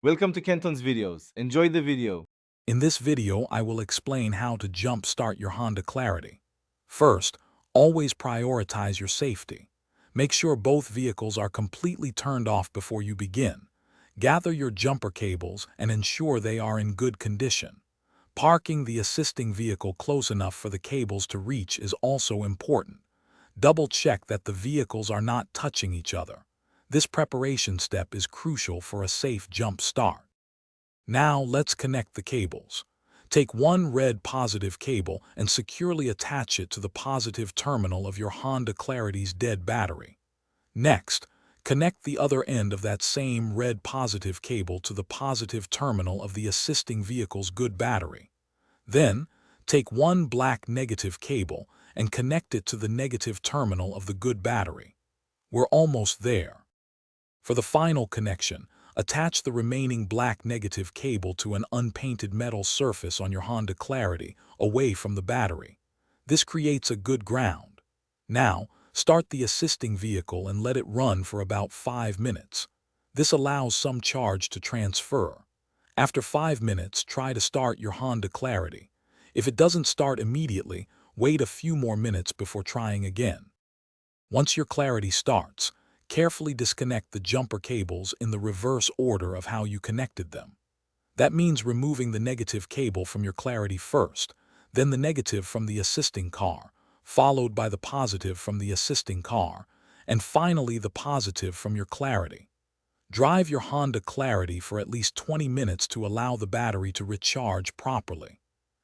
Welcome to Kenton's videos. Enjoy the video. In this video, I will explain how to jump-start your Honda Clarity. First, always prioritize your safety. Make sure both vehicles are completely turned off before you begin. Gather your jumper cables and ensure they are in good condition. Parking the assisting vehicle close enough for the cables to reach is also important. Double-check that the vehicles are not touching each other. This preparation step is crucial for a safe jump start. Now let's connect the cables. Take one red positive cable and securely attach it to the positive terminal of your Honda Clarity's dead battery. Next, connect the other end of that same red positive cable to the positive terminal of the assisting vehicle's good battery. Then, take one black negative cable and connect it to the negative terminal of the good battery. We're almost there. For the final connection, attach the remaining black negative cable to an unpainted metal surface on your Honda Clarity, away from the battery. This creates a good ground. Now, start the assisting vehicle and let it run for about 5 minutes. This allows some charge to transfer. After 5 minutes, try to start your Honda Clarity. If it doesn't start immediately, wait a few more minutes before trying again. Once your Clarity starts, carefully disconnect the jumper cables in the reverse order of how you connected them. That means removing the negative cable from your Clarity first, then the negative from the assisting car, followed by the positive from the assisting car, and finally the positive from your Clarity. Drive your Honda Clarity for at least 20 minutes to allow the battery to recharge properly.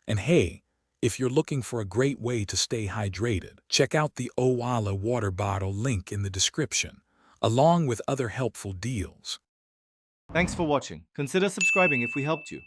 And hey, if you're looking for a great way to stay hydrated, check out the Owala water bottle link in the description, along with other helpful deals. Thanks for watching. Consider subscribing if we helped you.